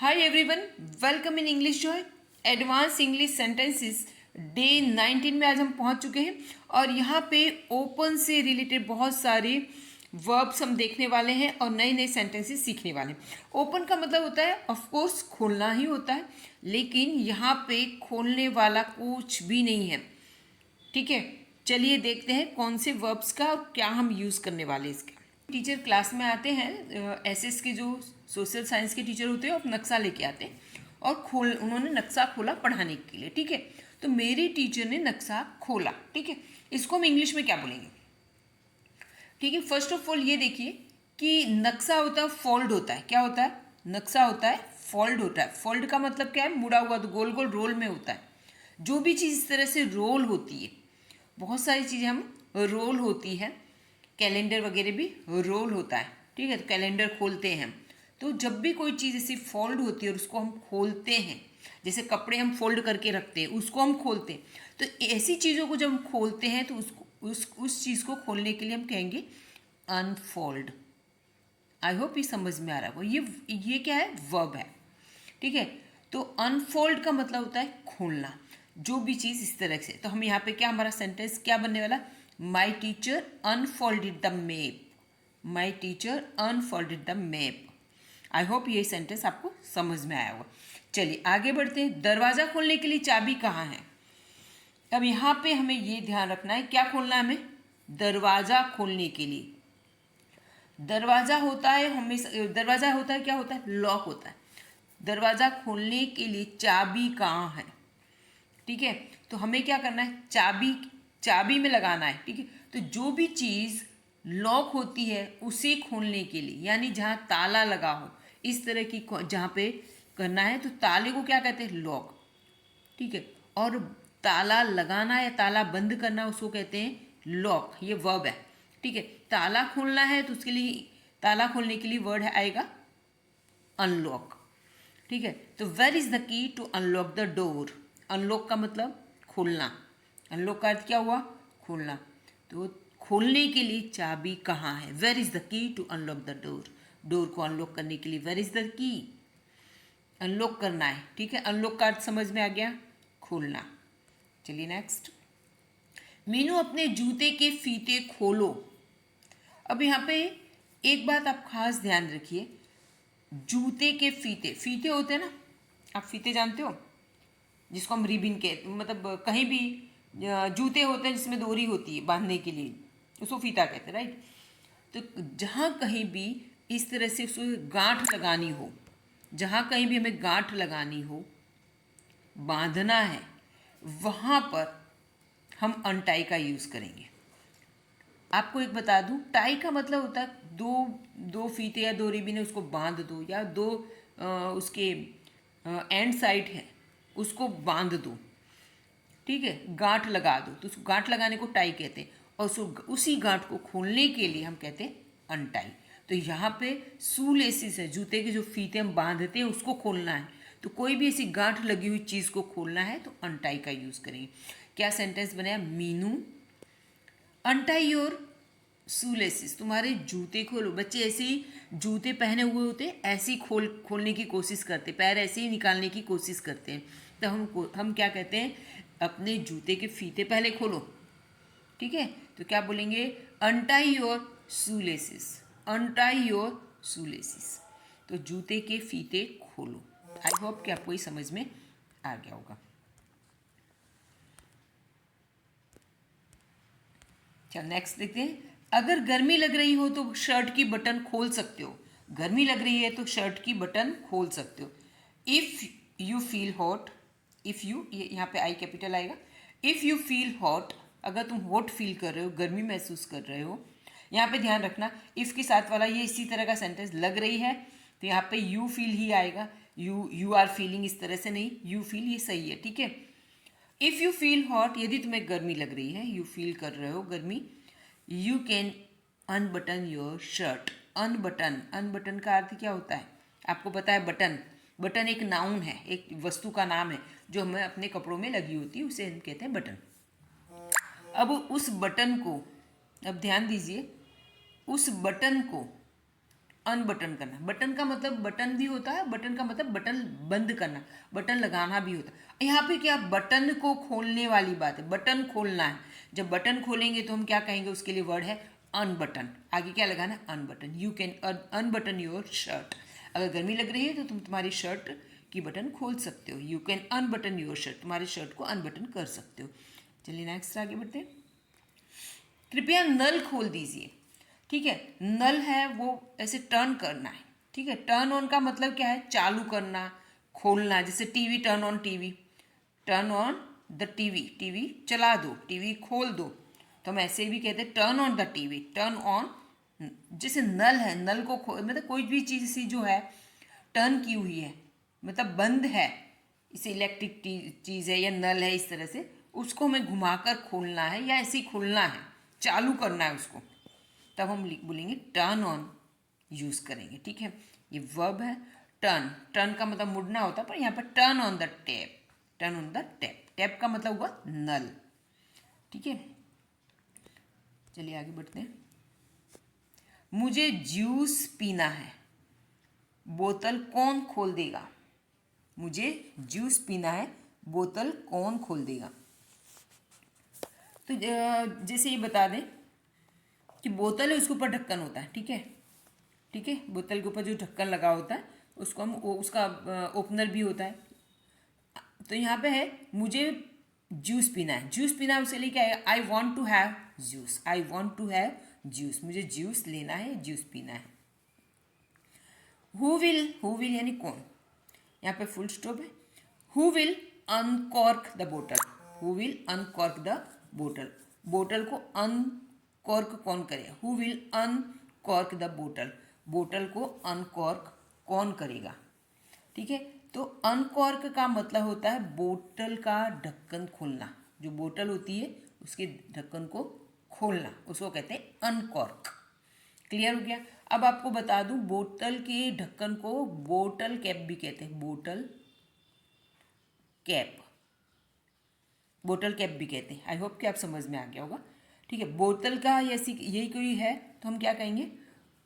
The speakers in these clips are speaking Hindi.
Hi everyone, welcome in English Joy. Advance English sentences day 19 में आज हम पहुंच चुके हैं और यहाँ पे ओपन से रिलेटेड बहुत सारे वर्ब्स हम देखने वाले हैं और नए नए सेंटेंसेस सीखने वाले हैं। ओपन का मतलब होता है ऑफ कोर्स खोलना ही होता है, लेकिन यहाँ पे खोलने वाला कुछ भी नहीं है। ठीक है, चलिए देखते हैं कौन से वर्ब्स का और क्या हम यूज़ करने वाले हैं इसका। टीचर क्लास में आते हैं, एसएस के जो सोशल साइंस के टीचर होते हैं वो नक्शा लेके आते हैं और उन्होंने नक्शा खोला पढ़ाने के लिए। ठीक है, तो मेरी टीचर ने नक्शा खोला। ठीक है, इसको हम इंग्लिश में क्या बोलेंगे? ठीक है, फर्स्ट ऑफ ऑल ये देखिए कि नक्शा होता है, फोल्ड होता है। क्या होता है? नक्शा होता है, फोल्ड होता है। फोल्ड का मतलब क्या है? मुड़ा हुआ, तो गोल गोल रोल में होता है। जो भी चीज़ इस तरह से रोल होती है, बहुत सारी चीज़ें हम रोल होती है, कैलेंडर वगैरह भी रोल होता है। ठीक है, तो कैलेंडर खोलते हैं हम। तो जब भी कोई चीज़ ऐसी फोल्ड होती है और उसको हम खोलते हैं, जैसे कपड़े हम फोल्ड करके रखते हैं, उसको हम खोलते हैं, तो ऐसी चीज़ों को जब हम खोलते हैं तो उसको उस चीज़ को खोलने के लिए हम कहेंगे अनफोल्ड। आई होप ये समझ में आ रहा है। ये क्या है? वर्ब है। ठीक है, तो अनफोल्ड का मतलब होता है खोलना, जो भी चीज़ इस तरह से। तो हम यहाँ पे क्या, हमारा सेंटेंस क्या बनने वाला? My teacher unfolded the map. My teacher unfolded the map. I hope ये सेंटेंस आपको समझ में आया होगा। चलिए आगे बढ़ते हैं। दरवाज़ा खोलने के लिए चाबी कहाँ है? अब यहाँ पे हमें ये ध्यान रखना है, क्या खोलना है हमें? दरवाज़ा खोलने के लिए दरवाज़ा होता है हमेशा, दरवाज़ा होता है, क्या होता है? लॉक होता है। दरवाज़ा खोलने के लिए चाबी कहाँ है? ठीक है, तो हमें क्या करना है? चाबी में लगाना है। ठीक है, तो जो भी चीज़ लॉक होती है उसे खोलने के लिए, यानी जहाँ ताला लगा हो, इस तरह की जहाँ पे करना है, तो ताले को क्या कहते हैं? लॉक। ठीक है, और ताला लगाना या ताला बंद करना उसको कहते हैं लॉक। ये वर्ब है। ठीक है, ताला खोलना है तो उसके लिए, ताला खोलने के लिए वर्ड आएगा अनलॉक। ठीक है, तो where is the key to unlock the door? Unlock का मतलब खोलना। अनलॉक का अर्थ क्या हुआ? खोलना। तो खोलने के लिए चाबी कहाँ है? Where is the key to unlock the door? Door को अनलॉक करने के लिए where is the key? Unlock करना है। ठीक है, अनलॉक का अर्थ समझ में आ गया, खोलना। चलिए नेक्स्ट। मीनू अपने जूते के फीते खोलो। अब यहाँ पे एक बात आप खास ध्यान रखिए, जूते के फीते, फीते होते हैं ना, आप फीते जानते हो, जिसको हम रिबिन के, मतलब कहीं भी जूते होते हैं जिसमें डोरी होती है बांधने के लिए, उसको फीता कहते हैं, राइट? तो जहाँ कहीं भी इस तरह से उसको गांठ लगानी हो, जहाँ कहीं भी हमें गांठ लगानी हो, बांधना है, वहाँ पर हम अनटाई का यूज़ करेंगे। आपको एक बता दूं, टाई का मतलब होता है दो दो फीते या दो रिबन है उसको बांध दो, या दो उसके एंड साइड है उसको बांध दो। ठीक है, गांठ लगा दो, तो उसको गांठ लगाने को टाई कहते हैं, और उसी गांठ को खोलने के लिए हम कहते हैं अनटाई। तो यहाँ पे शू लेसिस है, जूते के जो फीते हम बांधते हैं उसको खोलना है, तो कोई भी ऐसी गांठ लगी हुई चीज़ को खोलना है तो अनटाई का यूज़ करेंगे। क्या सेंटेंस बनाया? Meenu untie your shoelaces. तुम्हारे जूते खोलो। बच्चे ऐसे ही जूते पहने हुए होते, ऐसे ही खोलने की कोशिश करते, पैर ऐसे ही निकालने की कोशिश करते हैं, तो हम क्या कहते हैं? अपने जूते के फीते पहले खोलो। ठीक है, तो क्या बोलेंगे? Untie your shoelaces. Untie your shoelaces, तो जूते के फीते खोलो। आई होप कि आपको ये समझ में आ गया होगा। चल नेक्स्ट देखते हैं। अगर गर्मी लग रही हो तो शर्ट की बटन खोल सकते हो। गर्मी लग रही है तो शर्ट की बटन खोल सकते हो। If you feel hot, if you, ये यहाँ पे आई कैपिटल आएगा। इफ़ यू फील हॉट, अगर तुम हॉट फील कर रहे हो, गर्मी महसूस कर रहे हो, यहाँ पे ध्यान रखना इफ़ के साथ वाला ये इसी तरह का सेंटेंस लग रही है तो यहाँ पे यू फील ही आएगा। यू आर फीलिंग इस तरह से नहीं, यू फील ये सही है। ठीक है, इफ़ यू फील हॉट, यदि तुम्हें गर्मी लग रही है, यू फील कर रहे हो गर्मी, you can unbutton your shirt. अनबटन, अनबटन का अर्थ क्या होता है? आपको पता है बटन, बटन एक नाउन है, एक वस्तु का नाम है जो हमें अपने कपड़ों में लगी होती है, उसे हम कहते हैं बटन। अब उस बटन को, अब ध्यान दीजिए, उस बटन को अनबटन करना। बटन का मतलब बटन भी होता है, बटन का मतलब बटन बंद करना, बटन लगाना भी होता है। यहाँ पे क्या बटन को खोलने वाली बात है, बटन खोलना है। जब बटन खोलेंगे तो हम क्या कहेंगे, उसके लिए वर्ड है अनबटन। आगे क्या लगाना है, unbutton. You can unbutton your shirt. अगर गर्मी लग रही है तो तुम तुम्हारी शर्ट की बटन खोल सकते हो। You can unbutton your shirt, तुम्हारी शर्ट को अनबटन कर सकते हो। चलिए नेक्स्ट आगे बढ़ते हैं। कृपया नल खोल दीजिए। ठीक है, नल है वो ऐसे टर्न करना है। ठीक है, टर्न ऑन का मतलब क्या है, चालू करना, खोलना। जैसे TV, turn on TV, turn on the TV, TV चला दो, टीवी खोल दो। तो हम ऐसे भी कहते हैं turn on the TV, turn on. जैसे नल है, नल को मतलब कोई भी चीज़ सी जो है टर्न की हुई है, मतलब बंद है, इसे इलेक्ट्रिक चीज़ है या नल है, इस तरह से उसको हमें घुमाकर खोलना है या ऐसे ही खोलना है, चालू करना है उसको, तब हम बोलेंगे टर्न ऑन यूज़ करेंगे। ठीक है, ये वर्ब है टर्न। टर्न का मतलब मुड़ना होता है, पर यहाँ पर turn on the tap, turn on the tap. Tap का मतलब हुआ नल। ठीक है, चलिए आगे बढ़ते हैं। मुझे जूस पीना है, बोतल कौन खोल देगा। मुझे जूस पीना है, बोतल कौन खोल देगा। तो जैसे ये बता दें कि बोतल है, उसके ऊपर ढक्कन होता है। ठीक है, ठीक है, बोतल के ऊपर जो ढक्कन लगा होता है उसको हम उसका ओपनर भी होता है। तो यहाँ पे है मुझे जूस पीना है। जूस पीना है उसके लिए क्या है, I want to have juice, I want to have juice, मुझे जूस लेना है, जूस पीना है। हु विल यानी कौन, यहाँ पे फुल स्टॉप है। हु विल अनकॉर्क द बोतल, हु विल अनकॉर्क द बोतल, बोतल को अनकॉर्क कौन करेगा। हु विल अनकॉर्क द बोतल, बोतल को अनकॉर्क कौन करेगा। ठीक है, तो अनकॉर्क का मतलब होता है बोतल का ढक्कन खोलना। जो बोतल होती है उसके ढक्कन को खोलना, उसको कहते हैं अनकॉर्क। क्लियर हो गया। अब आपको बता दूं, बोतल के ढक्कन को बोतल कैप भी कहते हैं, बोतल कैप, बोतल कैप भी कहते हैं। आई होप कि आप समझ में आ गया होगा। ठीक है, बोतल का ऐसी यही कोई है तो हम क्या कहेंगे,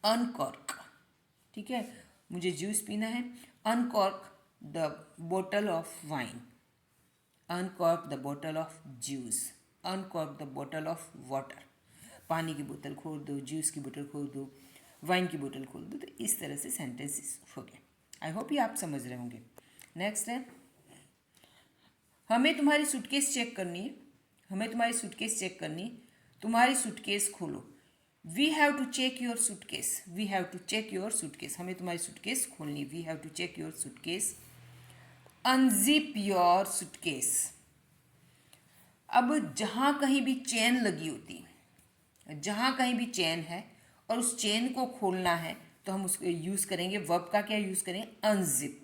अनकॉर्क। ठीक है, मुझे जूस पीना है, अनकॉर्क द बोतल ऑफ वाइन, अनकॉर्क द बोतल ऑफ जूस, अनकॉर्क द बोतल ऑफ वाटर। पानी की बोतल खोल दो, जूस की बोतल खोल दो, वाइन की बोतल खोल दो। तो इस तरह से सेंटेंसेस हो गए। आई होप ये आप समझ रहे होंगे। नेक्स्ट है, हमें तुम्हारी सूटकेस चेक करनी है, हमें तुम्हारी सूटकेस चेक करनी है, तुम्हारी सूटकेस खोलो। We have to check your suitcase, we have to check your suitcase, हमें तुम्हारी सूटकेस खोलनी। We have to check your suitcase. Unzip your suitcase. अब जहाँ कहीं भी चेन लगी होती है, जहाँ कहीं भी चेन है और उस चेन को खोलना है तो हम उसको यूज़ करेंगे, वर्ब का क्या यूज़ करें, अनजिप।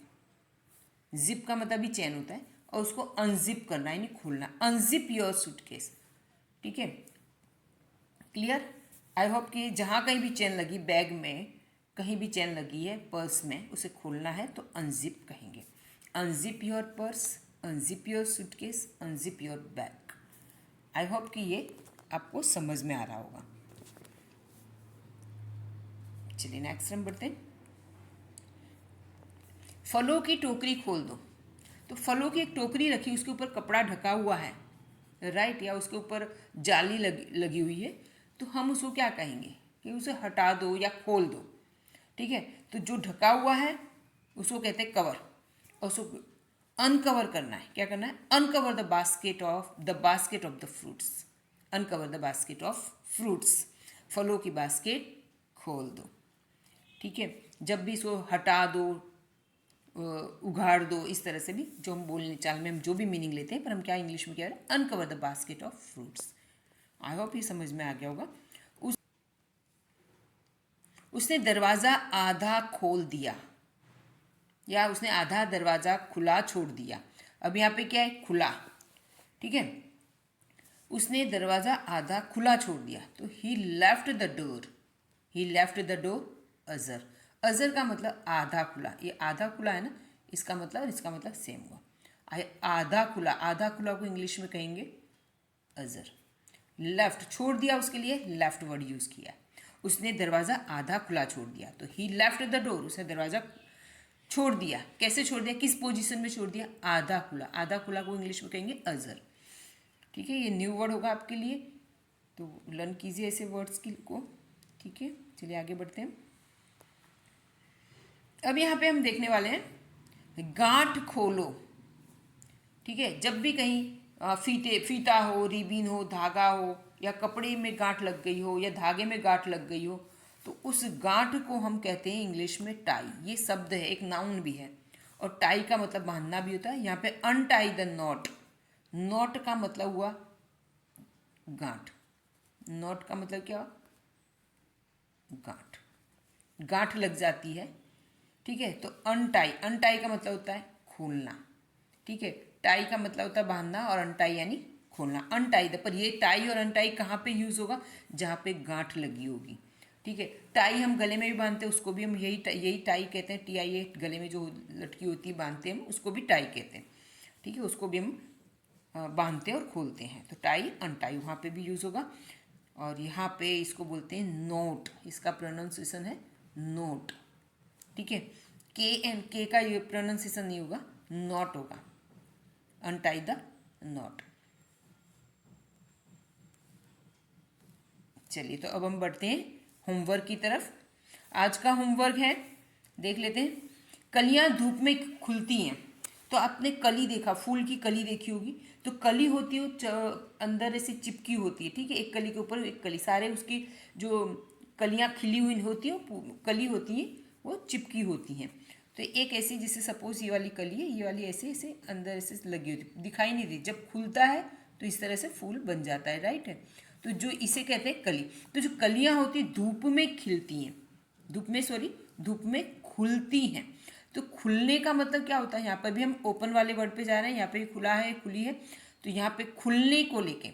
जिप का मतलब भी चेन होता है और उसको अनजिप करना यानी खोलना। Unzip your suitcase. ठीक है, क्लियर। आई होप कि जहाँ कहीं भी चेन लगी, बैग में कहीं भी चेन लगी है, पर्स में, उसे खोलना है तो अनजिप कहेंगे। Unzip your purse, unzip your suitcase, unzip your bag. I hope कि ये आपको समझ में आ रहा होगा। चलिए नेक्स्ट हम बढ़ते हैं। फलों की टोकरी खोल दो। तो फलों की एक टोकरी रखी, उसके ऊपर कपड़ा ढका हुआ है, राइट, या उसके ऊपर जाली लगी हुई है, तो हम उसको क्या कहेंगे कि उसे हटा दो या खोल दो। ठीक है, तो जो ढका हुआ है उसको कहते हैं कवर, और उसको अनकवर करना है। क्या करना है, uncover the basket of the fruits, uncover the basket of fruits, फलों की बास्केट खोल दो। ठीक है, जब भी इसको हटा दो, उघाड़ दो, इस तरह से भी जो हम बोलने चाल में हम जो भी मीनिंग लेते हैं, पर हम क्या इंग्लिश में कह रहे हैं, uncover the basket of fruits. I hope ये समझ में आ गया होगा। उसने दरवाज़ा आधा खोल दिया, या उसने आधा दरवाज़ा खुला छोड़ दिया। अब यहाँ पे क्या है, खुला। ठीक है, उसने दरवाज़ा आधा खुला छोड़ दिया, तो he left the door, he left the door ajar. Ajar का मतलब आधा खुला, ये आधा खुला है ना, इसका मतलब और इसका मतलब सेम हुआ। आधा खुला, आधा खुला को इंग्लिश में कहेंगे अजर। लेफ्ट छोड़ दिया, उसके लिए लेफ्ट वर्ड यूज़ किया। उसने दरवाज़ा आधा खुला छोड़ दिया। तो ही लेफ्ट द डोर, उसने दरवाज़ा छोड़ दिया। कैसे छोड़ दिया, किस पोजीशन में छोड़ दिया, आधा खुला। आधा खुला को इंग्लिश में कहेंगे अजर। ठीक है, ये न्यू वर्ड होगा आपके लिए, तो लर्न कीजिए ऐसे वर्ड्स को। ठीक है, चलिए आगे बढ़ते हैं। अब यहाँ पे हम देखने वाले हैं गांठ खोलो। ठीक है, जब भी कहीं फीता हो, रिबीन हो, धागा हो, या कपड़े में गांठ लग गई हो, या धागे में गांठ लग गई हो, तो उस गांठ को हम कहते हैं इंग्लिश में टाई। ये शब्द है, एक नाउन भी है, और टाई का मतलब बांधना भी होता है। यहाँ पे अनटाई द नॉट, नॉट का मतलब हुआ गांठ। नॉट का मतलब क्या, गांठ, गांठ लग जाती है। ठीक है, तो अनटाई, अनटाई का मतलब होता है खोलना। ठीक है, टाई का मतलब होता है बांधना, और अनटाई यानी खोलना। अनटाई द, पर ये टाई और अनटाई कहाँ पे यूज़ होगा, जहाँ पे गांठ लगी होगी। ठीक है, टाई हम गले में भी बांधते हैं, उसको भी हम यही टाई कहते हैं। TIA, गले में जो लटकी होती है बांधते हैं हम, उसको भी टाई कहते हैं। ठीक है, उसको भी हम बांधते हैं और खोलते हैं। तो टाई अनटाई वहाँ पे भी यूज़ होगा। और यहाँ पे इसको बोलते हैं नोट, इसका प्रोनाउंसिएशन है नोट। ठीक है, के का ये प्रोनाउंसिएशन नहीं होगा, नॉट होगा। Untie the not. चलिए, तो अब हम बढ़ते हैं होमवर्क की तरफ। आज का होमवर्क है, देख लेते हैं। कलियां धूप में खुलती हैं। तो आपने कली देखा, फूल की कली देखी होगी। तो कली होती है अंदर ऐसे चिपकी होती है। ठीक है, एक कली के ऊपर एक कली, सारे उसकी जो कलियां खिली हुई होती हैं, कली होती हैं, वो चिपकी होती हैं। तो एक ऐसी, जैसे सपोज ये वाली कली है, ये वाली ऐसे ऐसे अंदर ऐसे लगी होती, दिखाई नहीं दी। जब खुलता है तो इस तरह से फूल बन जाता है, राइट है। तो जो इसे कहते हैं कली। तो जो कलियां होती धूप में खिलती हैं, धूप में खुलती हैं। तो खुलने का मतलब क्या होता है, यहाँ पर भी हम ओपन वाले वर्ड पे जा रहे हैं। यहाँ पे खुला है, खुली है, तो यहाँ पे खुलने को लेके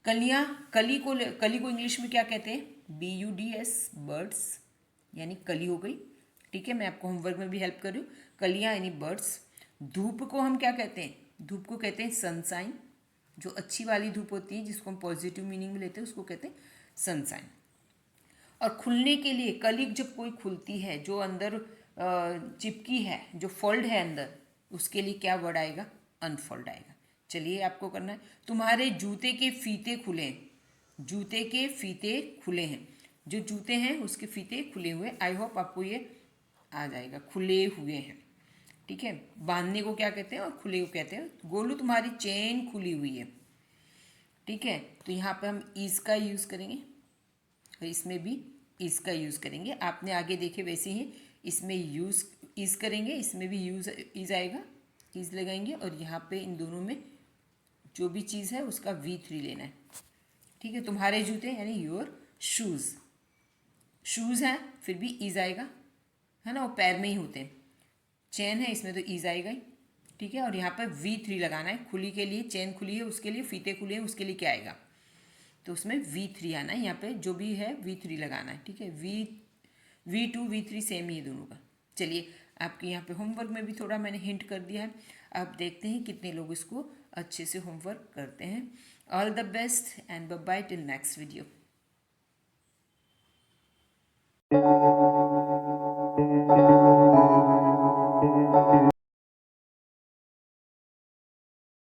कली को इंग्लिश में क्या कहते हैं, BUDS, बर्ड्स, यानी कली हो गई। ठीक है, मैं आपको होमवर्क में भी हेल्प कर रही हूँ। कलियाँ यानी बर्ड्स। धूप को हम क्या कहते हैं, धूप को कहते हैं सनसाइन। जो अच्छी वाली धूप होती है, जिसको हम पॉजिटिव मीनिंग में लेते हैं, उसको कहते हैं सनसाइन। और खुलने के लिए कली जब कोई खुलती है, जो अंदर चिपकी है, जो फोल्ड है अंदर, उसके लिए क्या वर्ड आएगा, अनफोल्ड आएगा। चलिए, आपको करना है। तुम्हारे जूते के फीते खुले हैं, जूते के फीते खुले हैं। जो जूते हैं उसके फीते खुले हुए। आई होप आपको ये आ जाएगा, खुले हुए हैं। ठीक है, बांधने को क्या कहते हैं और खुले को कहते हैं। गोलू तुम्हारी चेन खुली हुई है। ठीक है, तो यहाँ पे हम इज का यूज़ करेंगे, और इसमें भी इज का यूज़ करेंगे। आपने आगे देखे वैसे ही इसमें यूज़ इज करेंगे, इसमें भी यूज़ इज आएगा, इज लगाएंगे, और यहाँ पे इन दोनों में जो भी चीज़ है उसका V3 लेना है। ठीक है, तुम्हारे जूते यानी योर शूज़, शूज़ हैं, फिर भी इज आएगा, है ना, वो पैर में ही होते हैं। चेन है, इसमें तो ईज आएगा ही। ठीक है, और यहाँ पर V3 लगाना है। खुली के लिए, चेन खुली है उसके लिए, फीते खुले हैं उसके लिए क्या आएगा, तो उसमें V3 आना है। यहाँ पे जो भी है V3 लगाना है। ठीक है, V2 V3 सेम ही है दोनों का। चलिए, आपके यहाँ पे होमवर्क में भी थोड़ा मैंने हिंट कर दिया है। आप देखते हैं कितने लोग इसको अच्छे से होमवर्क करते हैं। All the best and bye bye till next video.